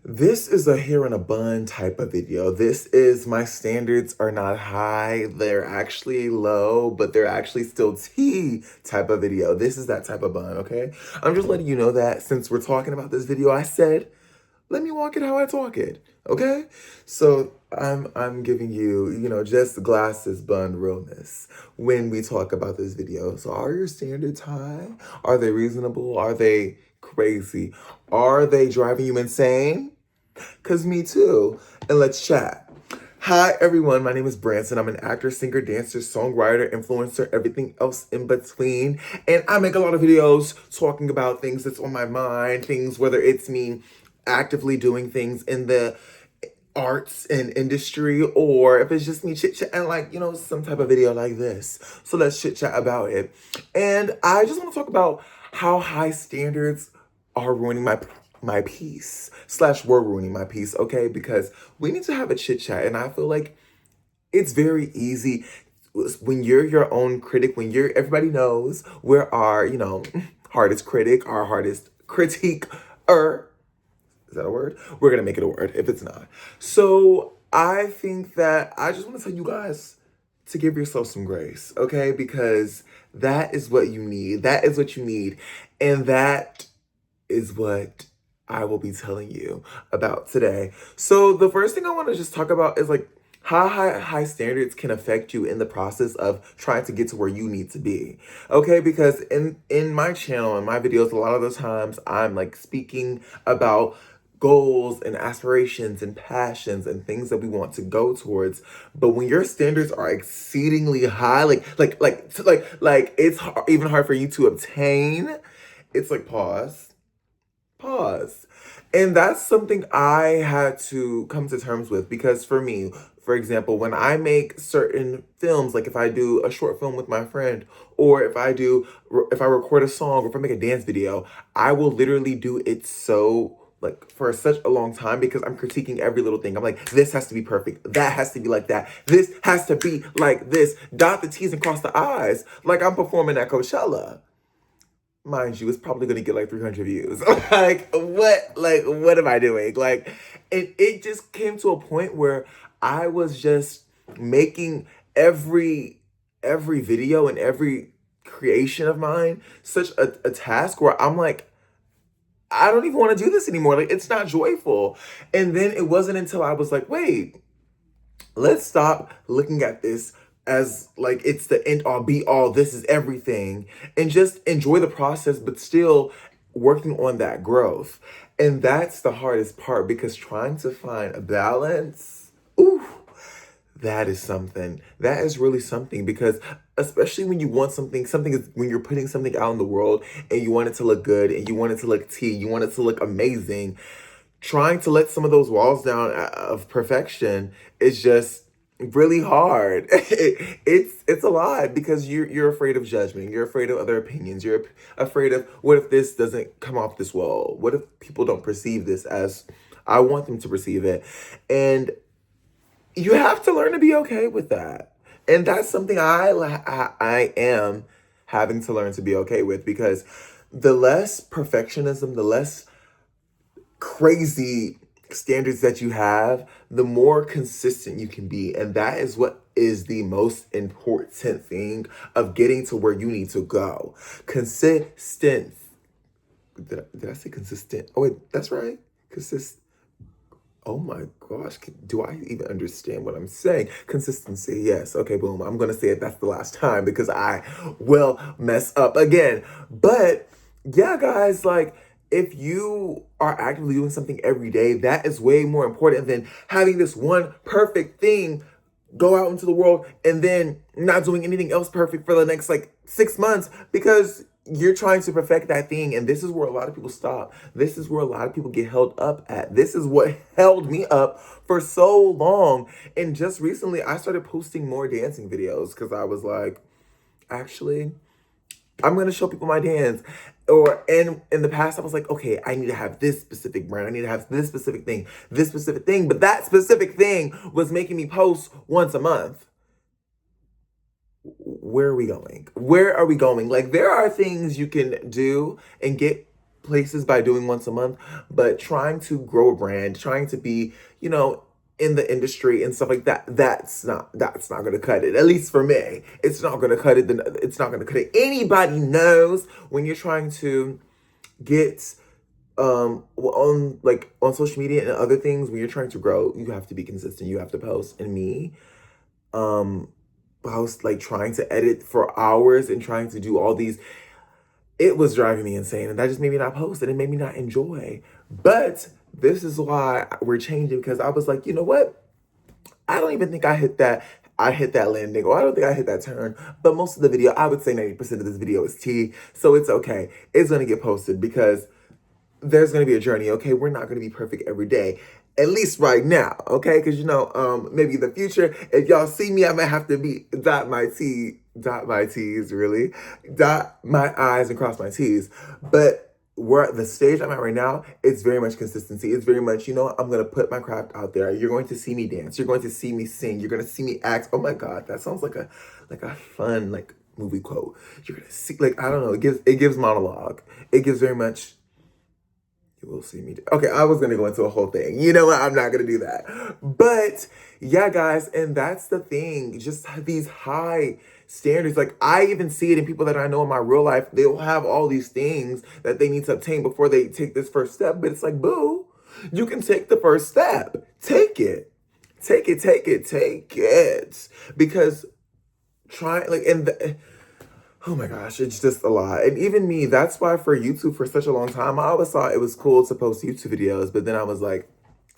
This is a hair in a bun type of video. This is my standards are not high. They're actually low, but they're actually still tea type of video. This is that type of bun, okay? I'm just letting you know that since we're talking about this video, I said, let me walk it how I talk it, okay? So I'm giving you, just glasses bun realness when we talk about this video. So are your standards high? Are they reasonable? Are they crazy? Are they driving you insane? Cause me too. And let's chat. Hi everyone, my name is Branson. I'm an actor, singer, dancer, songwriter, influencer, everything else in between. And I make a lot of videos talking about things that's on my mind, things whether it's me actively doing things in the arts and industry, or if it's just me chit chat and some type of video like this. So let's chit chat about it. And I just want to talk about how high standards are ruining my peace slash were ruining my peace, okay? Because we need to have a chit chat, and I feel like it's very easy when you're your own critic, when everybody knows we're our, hardest critic, our hardest critique, is that a word? We're gonna make it a word if it's not. So I think that I just want to tell you guys to give yourself some grace, okay? Because that is what you need. That is what you need. And that is what I will be telling you about today. So the first thing I want to just talk about is how high standards can affect you in the process of trying to get to where you need to be. Okay, because in my channel and my videos, a lot of the times I'm speaking about goals and aspirations and passions and things that we want to go towards. But when your standards are exceedingly high, it's even hard for you to obtain, it's like pause. And that's something I had to come to terms with, because for me, for example, when I make certain films, like if I do a short film with my friend, or if I record a song, or if I make a dance video, I will literally do it for such a long time, because I'm critiquing every little thing. I'm like, this has to be perfect. That has to be like that. This has to be like this. Dot the T's and cross the I's. Like I'm performing at Coachella. Mind you, it's probably gonna get 300 views. What am I doing? It just came to a point where I was just making every video and every creation of mine such a task where I'm like, I don't even want to do this anymore. It's not joyful. And then it wasn't until I was like, wait, let's stop looking at this as it's the end all be all, this is everything, and just enjoy the process, but still working on that growth. And that's the hardest part, because trying to find a balance, ooh, that is something. That is really something, because especially when you want something is when you're putting something out in the world and you want it to look good and you want it to look tea, you want it to look amazing. Trying to let some of those walls down of perfection is just really hard. It's a lot, because you're afraid of judgment. You're afraid of other opinions. You're afraid of, what if this doesn't come off this well? What if people don't perceive this as I want them to perceive it? And you have to learn to be okay with that. And that's something I am having to learn to be okay with, because the less perfectionism, the less crazy standards that you have, the more consistent you can be. And that is what is the most important thing of getting to where you need to go. Consistent. Did I say consistent? Oh, wait, that's right. Oh my gosh, do I even understand what I'm saying? Consistency, yes. Okay, boom. I'm going to say it. That's the last time, because I will mess up again. But yeah, guys, if you are actively doing something every day, that is way more important than having this one perfect thing go out into the world and then not doing anything else perfect for the next 6 months, because you're trying to perfect that thing. And this is where a lot of people stop. This is where a lot of people get held up at. This is what held me up for so long. And just recently, I started posting more dancing videos, because I was like, actually, I'm going to show people my dance. Or in the past, I was like, okay, I need to have this specific brand. I need to have this specific thing. But that specific thing was making me post once a month. Where are we going? Where are we going? There are things you can do and get places by doing once a month, but trying to grow a brand, trying to be, you know, in the industry and stuff like that, that's not gonna cut it. At least for me, it's not gonna cut it. It's not gonna cut it. Anybody knows when you're trying to get on social media and other things, when you're trying to grow, you have to be consistent. You have to post. And me, um, I was like trying to edit for hours and trying to do all these. It was driving me insane, and that just made me not post, and it made me not enjoy. But this is why we're changing, because I was like, you know what? I don't even think I hit that. I hit that landing, or I don't think I hit that turn. But most of the video, I would say 90% of this video is tea, so it's okay. It's gonna get posted because there's gonna be a journey. Okay, we're not gonna be perfect every day. At least right now, okay? Because maybe in the future, if y'all see me, I might have to be dot my T's, really, dot my I's and cross my T's. But we're at the stage I'm at right now. It's very much consistency. It's very much, I'm gonna put my craft out there. You're going to see me dance. You're going to see me sing. You're gonna see me act. Oh my God, that sounds like a fun movie quote. You're gonna see, I don't know. It gives monologue. It gives very much. You will see me. Okay, I was gonna go into a whole thing. You know what? I'm not gonna do that. But yeah, guys, and that's the thing. Just these high standards. Like, I even see it in people that I know in my real life. They'll have all these things that they need to obtain before they take this first step. But it's like, boo, you can take the first step. Take it. Take it, take it, take it. Because oh my gosh, it's just a lot. And even me, that's why for YouTube for such a long time, I always thought it was cool to post YouTube videos. But then I was like,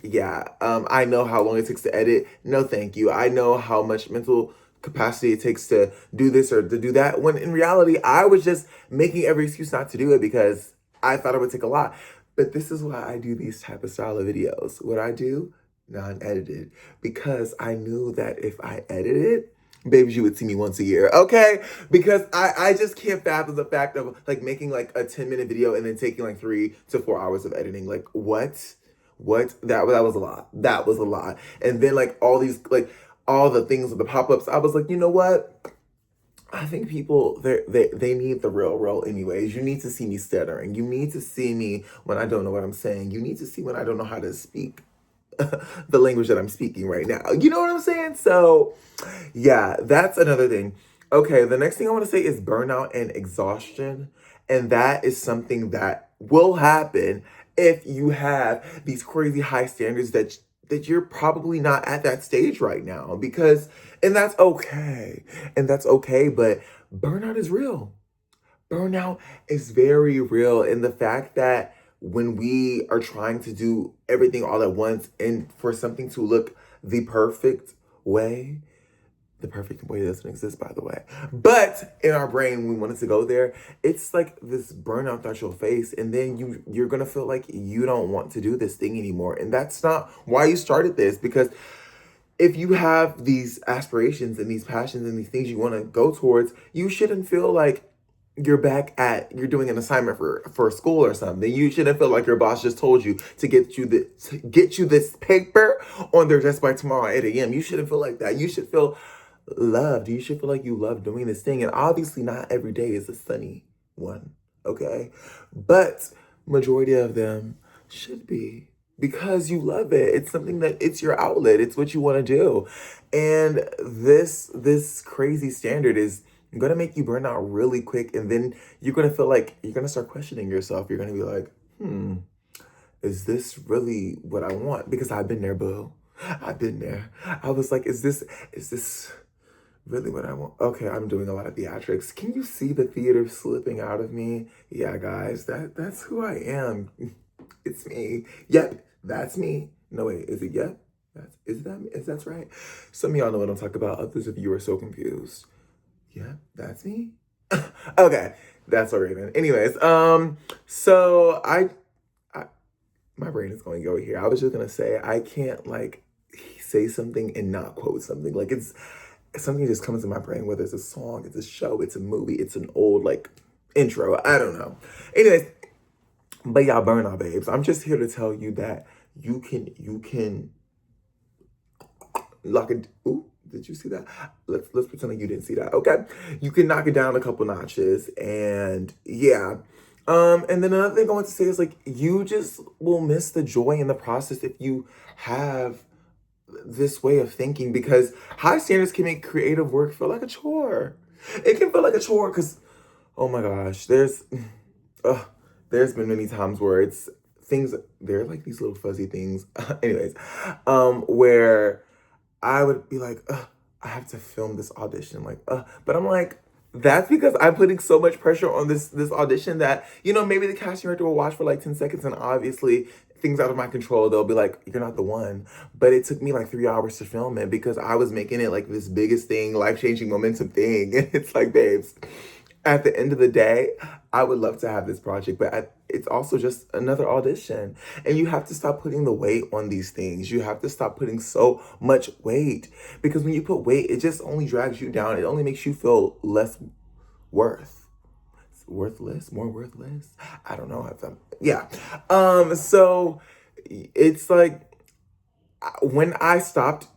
yeah, I know how long it takes to edit. No, thank you. I know how much mental capacity it takes to do this or to do that. When in reality, I was just making every excuse not to do it because I thought it would take a lot. But this is why I do these type of style of videos. What I do, non-edited. Because I knew that if I edited, babies, you would see me once a year, okay? Because I just can't fathom the fact of making a 10-minute video and then taking 3 to 4 hours of editing. Like, what? That was a lot. That was a lot. And then all these all the things with the pop-ups, I was like, you know what? I think people they need the real anyways. You need to see me stuttering. You need to see me when I don't know what I'm saying. You need to see when I don't know how to speak the language that I'm speaking right now. You know what I'm saying? So yeah, that's another thing. Okay, the next thing I want to say is burnout and exhaustion. And that is something that will happen if you have these crazy high standards that you're probably not at that stage right now. And that's okay. And that's okay, but burnout is real. Burnout is very real. And the fact that when we are trying to do everything all at once and for something to look the perfect way doesn't exist, by the way. But in our brain, we want it to go there. It's like this burnout that you'll face, and then you're gonna feel like you don't want to do this thing anymore. And that's not why you started this, because if you have these aspirations and these passions and these things you want to go towards, you shouldn't feel like you're doing an assignment for school or something. You shouldn't feel like your boss just told you to get you this paper on their desk by tomorrow at 8 a.m. You shouldn't feel like that. You should feel loved. You should feel like you love doing this thing. And obviously not every day is a sunny one, okay? But majority of them should be, because you love it. It's something it's your outlet. It's what you want to do. And this crazy standard is going to make you burn out really quick. And then you're going to feel like you're going to start questioning yourself. You're going to be like, is this really what I want? Because I've been there, boo. I've been there. I was like, is this really what I want? Okay, I'm doing a lot of theatrics. Can you see the theater slipping out of me? Yeah, guys, that's who I am. It's me. Yep, that's me. No, wait, is it yep? Is that me? Is that right? Some of y'all know what I'm talking about. Others of you are so confused. Yeah, that's me. Okay, that's a Raven. Anyways, so I my brain is going to go here. I was just gonna say I can't say something and not quote something. It's something just comes in my brain, whether it's a song, it's a show, it's a movie, it's an old intro. I don't know. Anyways, but y'all burnout babes. I'm just here to tell you that you can lock it. Ooh, did you see that? Let's pretend like you didn't see that. Okay, you can knock it down a couple notches, and yeah, And then another thing I want to say is like you just will miss the joy in the process if you have this way of thinking because high standards can make creative work feel like a chore. It can feel like a chore because oh my gosh, uh, there's been many times where it's things they're like these little fuzzy things. Anyways, where I would be like, I have to film this audition, like, but I'm like, that's because I'm putting so much pressure on this audition that, you know, maybe the casting director will watch for like 10 seconds and obviously things out of my control, they'll be like, you're not the one. But it took me like 3 hours to film it because I was making it like this biggest thing, life-changing momentum thing. And it's like, babes, at the end of the day, I would love to have this project, but it's also just another audition. And you have to stop putting the weight on these things. You have to stop putting so much weight because when you put weight, it just only drags you down. It only makes you feel less worth. Worthless, more worthless. I don't know if I'm, yeah. So it's like when I stopped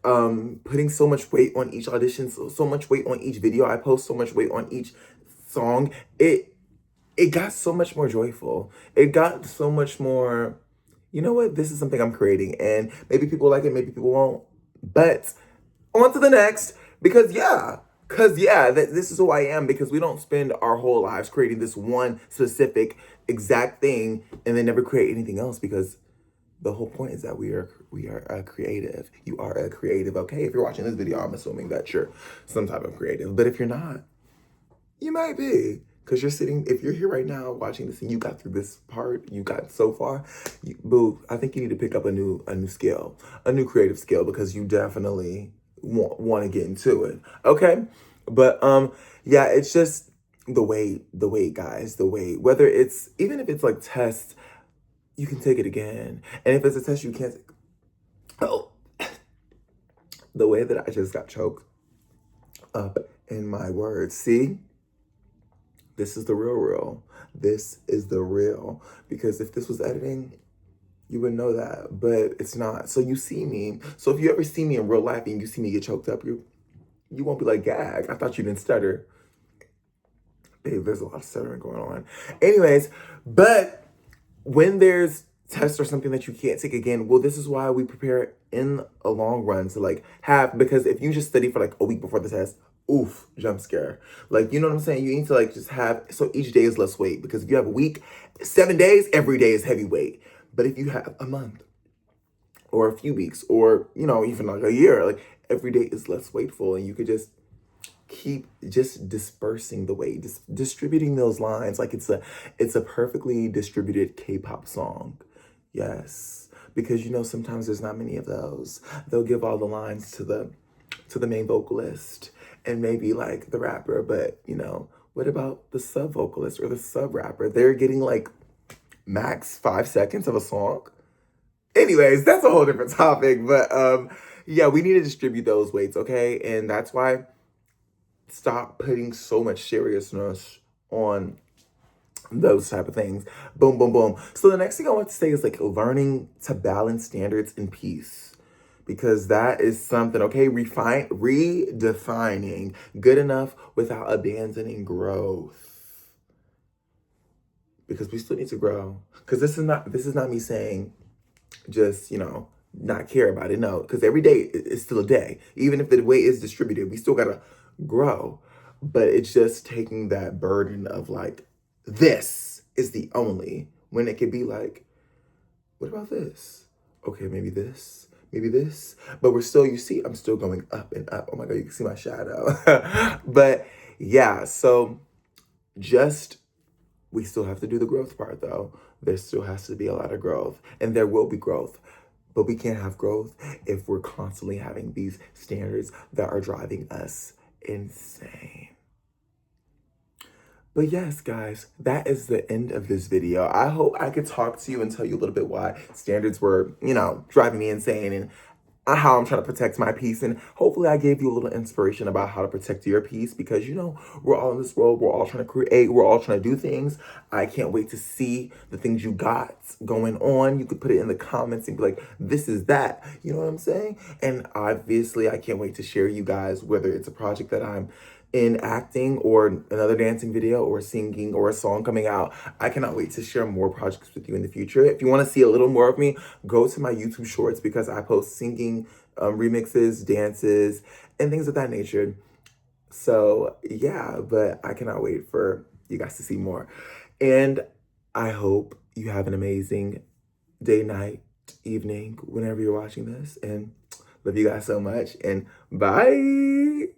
putting so much weight on each audition, so much weight on each video I post, so much weight on each song, it got so much more joyful. It got so much more, you know what, this is something I'm creating and maybe people like it, maybe people won't. But on to the next, this is who I am because we don't spend our whole lives creating this one specific exact thing and then never create anything else because the whole point is that we are a creative. You are a creative, okay? If you're watching this video, I'm assuming that you're some type of creative. But if you're not, you might be. Because if you're here right now watching this and you got through this part, you got so far, boo, I think you need to pick up a new skill, a new creative skill because you definitely want to get into it. Okay? But yeah, it's just the weight, guys, the weight. Whether it's even if it's like tests, you can take it again. And if it's a test you can't take, oh, the way that I just got choked up in my words. See? This is the real. This is the real. Because if this was editing, you would know that. But it's not. So you see me. So if you ever see me in real life and you see me get choked up, you won't be like, gag. I thought you didn't stutter. Babe, there's a lot of stuttering going on. Anyways, but when there's tests or something that you can't take again, well, this is why we prepare in a long run to like have, because if you just study for like a week before the test, oof, jump scare. Like, you know what I'm saying? You need to like just have, so each day is less weight because if you have a week, 7 days, every day is heavy weight. But if you have a month or a few weeks or, you know, even like a year, like every day is less weightful and you could just keep just dispersing the weight, distributing those lines like it's a perfectly distributed K-pop song. Yes, because you know sometimes there's not many of those. They'll give all the lines to the main vocalist and maybe like the rapper, but you know, what about the sub vocalist or the sub rapper? They're getting like max 5 seconds of a song. Anyways, that's a whole different topic, but yeah, we need to distribute those weights, okay? And that's why stop putting so much seriousness on those type of things. Boom, boom, boom. So the next thing I want to say is like learning to balance standards and peace. Because that is something, okay? Redefining good enough without abandoning growth. Because we still need to grow. Because this is not me saying just, you know, not care about it. No, because every day is still a day. Even if the weight is distributed, we still gotta grow. But it's just taking that burden of like, this is the only, when it could be like, what about this? Okay, maybe this, but we're still, you see, I'm still going up and up. Oh my God, you can see my shadow. But yeah, so we still have to do the growth part though. There still has to be a lot of growth and there will be growth. But we can't have growth if we're constantly having these standards that are driving us insane. But yes, guys, that is the end of this video. I hope I could talk to you and tell you a little bit why standards were, you know, driving me insane and how I'm trying to protect my peace. And hopefully I gave you a little inspiration about how to protect your peace because, you know, we're all in this world. We're all trying to create. We're all trying to do things. I can't wait to see the things you got going on. You could put it in the comments and be like, this is that. You know what I'm saying? And obviously I can't wait to share you guys, whether it's a project that I'm in acting or another dancing video or singing or a song coming out. I cannot wait to share more projects with you in the future. If you want to see a little more of me, go to my YouTube shorts because I post singing remixes, dances, and things of that nature. So yeah, but I cannot wait for you guys to see more. And I hope you have an amazing day, night, evening, whenever you're watching this. And love you guys so much. And bye.